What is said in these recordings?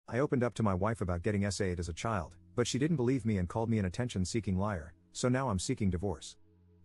I opened up to my wife about getting SA'd as a child, but she didn't believe me and called me an attention-seeking liar, so now I'm seeking divorce.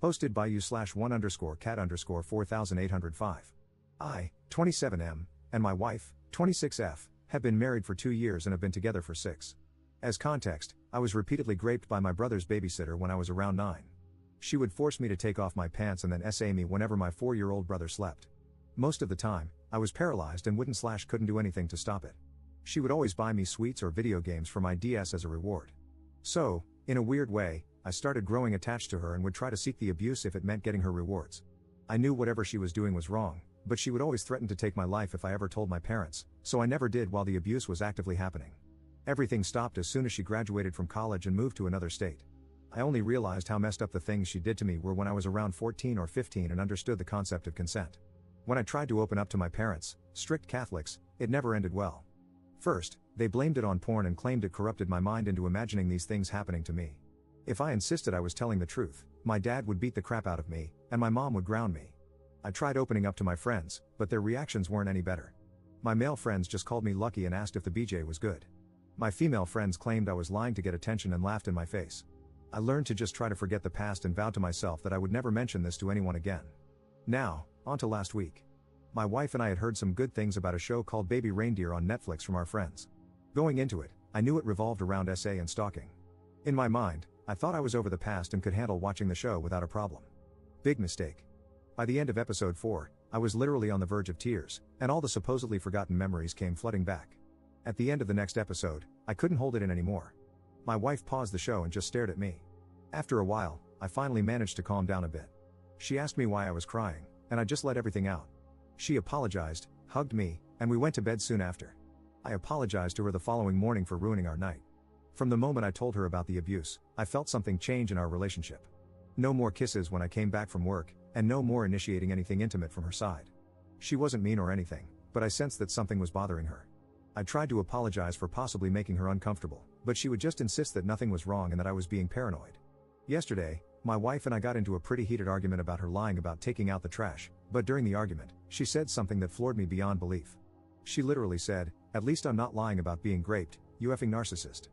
Posted by u/1_cat_4805. I, 27M, and my wife, 26F, have been married for 2 years and have been together for 6. As context, I was repeatedly raped by my brother's babysitter when I was around 9. She would force me to take off my pants and then SA me whenever my 4-year-old brother slept. Most of the time, I was paralyzed and couldn't do anything to stop it. She would always buy me sweets or video games for my DS as a reward. So, in a weird way, I started growing attached to her and would try to seek the abuse if it meant getting her rewards. I knew whatever she was doing was wrong, but she would always threaten to take my life if I ever told my parents, so I never did while the abuse was actively happening. Everything stopped as soon as she graduated from college and moved to another state. I only realized how messed up the things she did to me were when I was around 14 or 15 and understood the concept of consent. When I tried to open up to my parents, strict Catholics, it never ended well. First, they blamed it on porn and claimed it corrupted my mind into imagining these things happening to me. If I insisted I was telling the truth, my dad would beat the crap out of me, and my mom would ground me. I tried opening up to my friends, but their reactions weren't any better. My male friends just called me lucky and asked if the BJ was good. My female friends claimed I was lying to get attention and laughed in my face. I learned to just try to forget the past and vowed to myself that I would never mention this to anyone again. Now, on to last week. My wife and I had heard some good things about a show called Baby Reindeer on Netflix from our friends. Going into it, I knew it revolved around SA and stalking. In my mind, I thought I was over the past and could handle watching the show without a problem. Big mistake. By the end of episode 4, I was literally on the verge of tears, and all the supposedly forgotten memories came flooding back. At the end of the next episode, I couldn't hold it in anymore. My wife paused the show and just stared at me. After a while, I finally managed to calm down a bit. She asked me why I was crying, and I just let everything out. She apologized, hugged me, and we went to bed soon after. I apologized to her the following morning for ruining our night. From the moment I told her about the abuse, I felt something change in our relationship. No more kisses when I came back from work, and no more initiating anything intimate from her side. She wasn't mean or anything, but I sensed that something was bothering her. I tried to apologize for possibly making her uncomfortable, but she would just insist that nothing was wrong and that I was being paranoid. Yesterday, my wife and I got into a pretty heated argument about her lying about taking out the trash, but during the argument, she said something that floored me beyond belief. She literally said, "At least I'm not lying about being raped, you effing narcissist."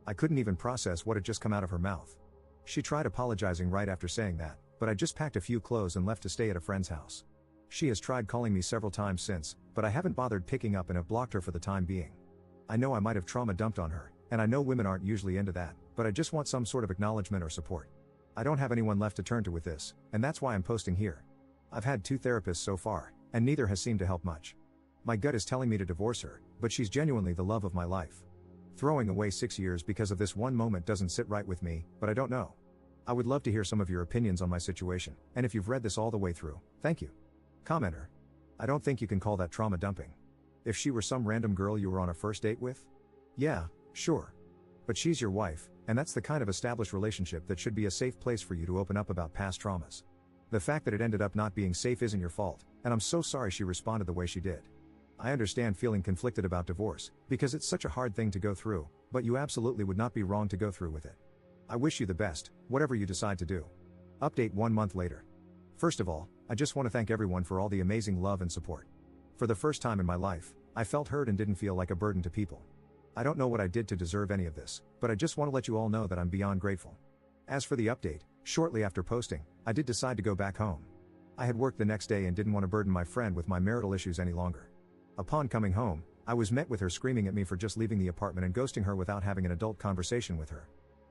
I couldn't even process what had just come out of her mouth. She tried apologizing right after saying that, but I just packed a few clothes and left to stay at a friend's house. She has tried calling me several times since, but I haven't bothered picking up and have blocked her for the time being. I know I might have trauma dumped on her, and I know women aren't usually into that, but I just want some sort of acknowledgement or support. I don't have anyone left to turn to with this, and that's why I'm posting here. I've had 2 therapists so far, and neither has seemed to help much. My gut is telling me to divorce her, but she's genuinely the love of my life. Throwing away 6 years because of this one moment doesn't sit right with me, but I don't know. I would love to hear some of your opinions on my situation, and if you've read this all the way through, thank you. Commenter. I don't think you can call that trauma dumping. If she were some random girl you were on a first date with? Yeah, sure. But she's your wife, and that's the kind of established relationship that should be a safe place for you to open up about past traumas. The fact that it ended up not being safe isn't your fault, and I'm so sorry she responded the way she did. I understand feeling conflicted about divorce, because it's such a hard thing to go through, but you absolutely would not be wrong to go through with it. I wish you the best, whatever you decide to do. Update 1 month later. First of all, I just want to thank everyone for all the amazing love and support. For the first time in my life, I felt heard and didn't feel like a burden to people. I don't know what I did to deserve any of this, but I just want to let you all know that I'm beyond grateful. As for the update, shortly after posting, I did decide to go back home. I had work the next day and didn't want to burden my friend with my marital issues any longer. Upon coming home, I was met with her screaming at me for just leaving the apartment and ghosting her without having an adult conversation with her.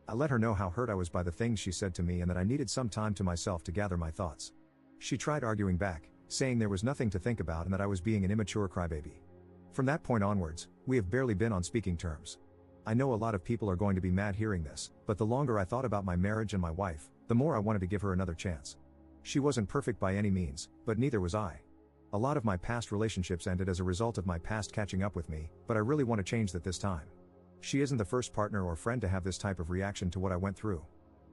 I let her know how hurt I was by the things she said to me and that I needed some time to myself to gather my thoughts. She tried arguing back, saying there was nothing to think about and that I was being an immature crybaby. From that point onwards, we have barely been on speaking terms. I know a lot of people are going to be mad hearing this, but the longer I thought about my marriage and my wife, the more I wanted to give her another chance. She wasn't perfect by any means, but neither was I. A lot of my past relationships ended as a result of my past catching up with me, but I really want to change that this time. She isn't the first partner or friend to have this type of reaction to what I went through.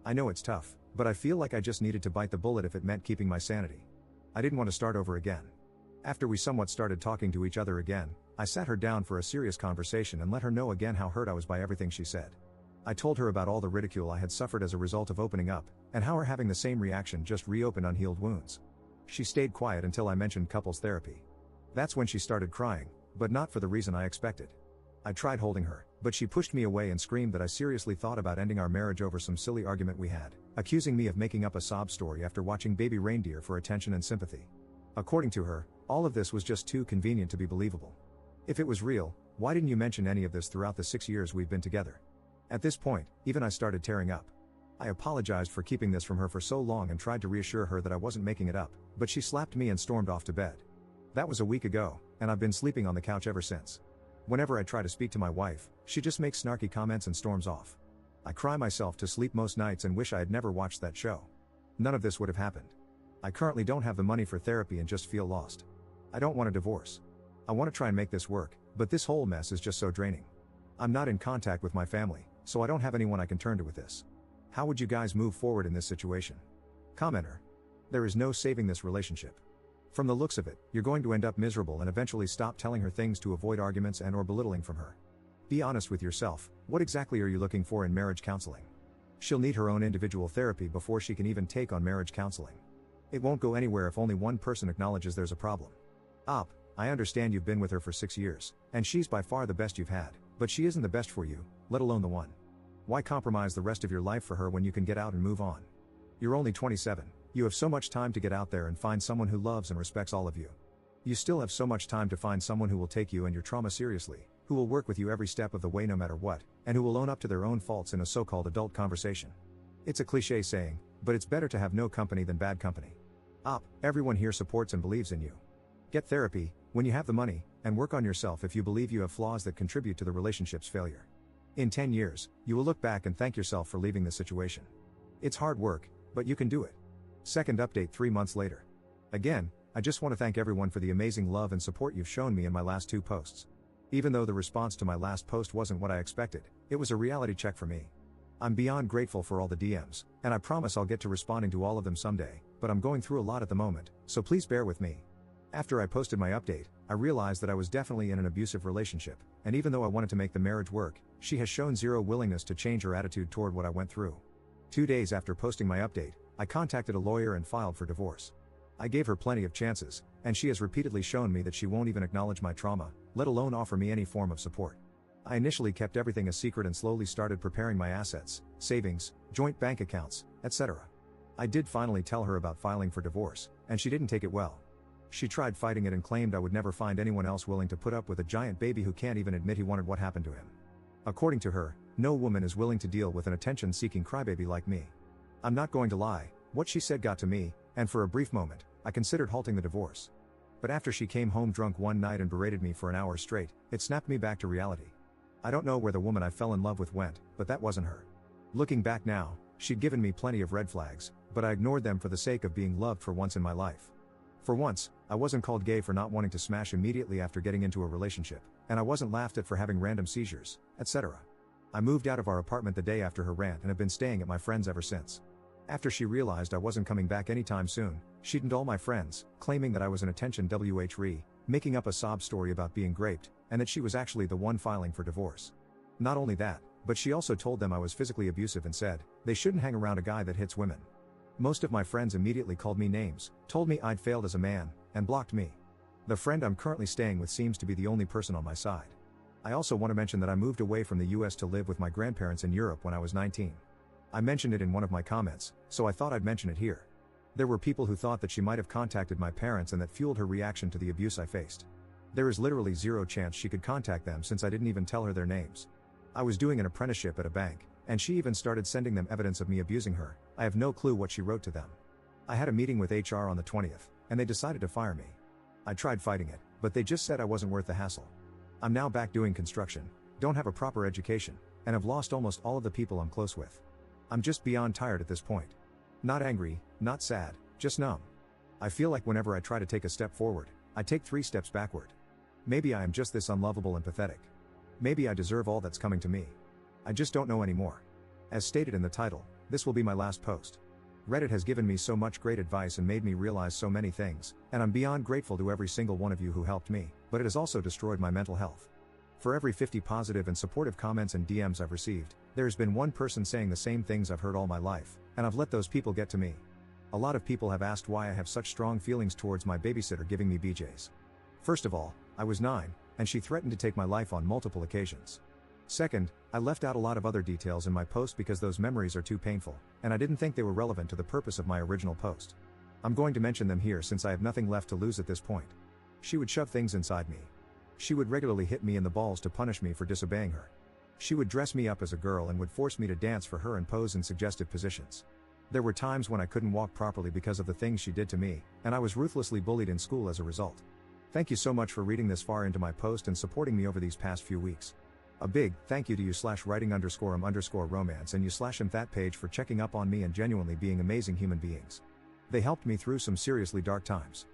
I know it's tough, but I feel like I just needed to bite the bullet if it meant keeping my sanity. I didn't want to start over again. After we somewhat started talking to each other again, I sat her down for a serious conversation and let her know again how hurt I was by everything she said. I told her about all the ridicule I had suffered as a result of opening up, and how her having the same reaction just reopened unhealed wounds. She stayed quiet until I mentioned couples therapy. That's when she started crying, but not for the reason I expected. I tried holding her, but she pushed me away and screamed that I seriously thought about ending our marriage over some silly argument we had, accusing me of making up a sob story after watching Baby Reindeer for attention and sympathy. According to her, all of this was just too convenient to be believable. If it was real, why didn't you mention any of this throughout the 6 years we've been together? At this point, even I started tearing up. I apologized for keeping this from her for so long and tried to reassure her that I wasn't making it up, but she slapped me and stormed off to bed. That was a week ago, and I've been sleeping on the couch ever since. Whenever I try to speak to my wife, she just makes snarky comments and storms off. I cry myself to sleep most nights and wish I had never watched that show. None of this would have happened. I currently don't have the money for therapy and just feel lost. I don't want a divorce. I want to try and make this work, but this whole mess is just so draining. I'm not in contact with my family, so I don't have anyone I can turn to with this. How would you guys move forward in this situation? Commenter. There is no saving this relationship. From the looks of it, you're going to end up miserable and eventually stop telling her things to avoid arguments and or belittling from her. Be honest with yourself, what exactly are you looking for in marriage counseling? She'll need her own individual therapy before she can even take on marriage counseling. It won't go anywhere if only one person acknowledges there's a problem. I understand you've been with her for 6 years, and she's by far the best you've had, but she isn't the best for you, let alone the one. Why compromise the rest of your life for her when you can get out and move on? You're only 27, you have so much time to get out there and find someone who loves and respects all of you. You still have so much time to find someone who will take you and your trauma seriously, who will work with you every step of the way no matter what, and who will own up to their own faults in a so-called adult conversation. It's a cliché saying, but it's better to have no company than bad company. Everyone here supports and believes in you. Get therapy, when you have the money, and work on yourself if you believe you have flaws that contribute to the relationship's failure. In 10 years, you will look back and thank yourself for leaving the situation. It's hard work, but you can do it. Second update 3 months later. Again, I just want to thank everyone for the amazing love and support you've shown me in my last 2 posts. Even though the response to my last post wasn't what I expected, it was a reality check for me. I'm beyond grateful for all the DMs, and I promise I'll get to responding to all of them someday, but I'm going through a lot at the moment, so please bear with me. After I posted my update, I realized that I was definitely in an abusive relationship, and even though I wanted to make the marriage work, she has shown zero willingness to change her attitude toward what I went through. 2 days after posting my update, I contacted a lawyer and filed for divorce. I gave her plenty of chances, and she has repeatedly shown me that she won't even acknowledge my trauma, let alone offer me any form of support. I initially kept everything a secret and slowly started preparing my assets, savings, joint bank accounts, etc. I did finally tell her about filing for divorce, and she didn't take it well. She tried fighting it and claimed I would never find anyone else willing to put up with a giant baby who can't even admit he wanted what happened to him. According to her, no woman is willing to deal with an attention-seeking crybaby like me. I'm not going to lie, what she said got to me, and for a brief moment, I considered halting the divorce. But after she came home drunk one night and berated me for an hour straight, it snapped me back to reality. I don't know where the woman I fell in love with went, but that wasn't her. Looking back now, she'd given me plenty of red flags, but I ignored them for the sake of being loved for once in my life. For once, I wasn't called gay for not wanting to smash immediately after getting into a relationship, and I wasn't laughed at for having random seizures, etc. I moved out of our apartment the day after her rant and have been staying at my friend's ever since. After she realized I wasn't coming back anytime soon, she didn't all my friends, claiming that I was an attention WHRE, making up a sob story about being raped, and that she was actually the one filing for divorce. Not only that, but she also told them I was physically abusive and said, they shouldn't hang around a guy that hits women. Most of my friends immediately called me names, told me I'd failed as a man, and blocked me. The friend I'm currently staying with seems to be the only person on my side. I also want to mention that I moved away from the US to live with my grandparents in Europe when I was 19. I mentioned it in one of my comments, so I thought I'd mention it here. There were people who thought that she might have contacted my parents and that fueled her reaction to the abuse I faced. There is literally zero chance she could contact them since I didn't even tell her their names. I was doing an apprenticeship at a bank, and she even started sending them evidence of me abusing her. I have no clue what she wrote to them. I had a meeting with HR on the 20th, and they decided to fire me. I tried fighting it, but they just said I wasn't worth the hassle. I'm now back doing construction, don't have a proper education, and have lost almost all of the people I'm close with. I'm just beyond tired at this point. Not angry, not sad, just numb. I feel like whenever I try to take a step forward, I take 3 steps backward. Maybe I am just this unlovable and pathetic. Maybe I deserve all that's coming to me. I just don't know anymore. As stated in the title, this will be my last post. Reddit has given me so much great advice and made me realize so many things, and I'm beyond grateful to every single one of you who helped me, but it has also destroyed my mental health. For every 50 positive and supportive comments and DMs I've received, there's been one person saying the same things I've heard all my life, and I've let those people get to me. A lot of people have asked why I have such strong feelings towards my babysitter giving me BJs. First of all, I was 9, and she threatened to take my life on multiple occasions. Second, I left out a lot of other details in my post because those memories are too painful, and I didn't think they were relevant to the purpose of my original post. I'm going to mention them here since I have nothing left to lose at this point. She would shove things inside me. She would regularly hit me in the balls to punish me for disobeying her. She would dress me up as a girl and would force me to dance for her and pose in suggestive positions. There were times when I couldn't walk properly because of the things she did to me, and I was ruthlessly bullied in school as a result. Thank you so much for reading this far into my post and supporting me over these past few weeks. A big thank you to you/writing_romance and you/that page for checking up on me and genuinely being amazing human beings. They helped me through some seriously dark times.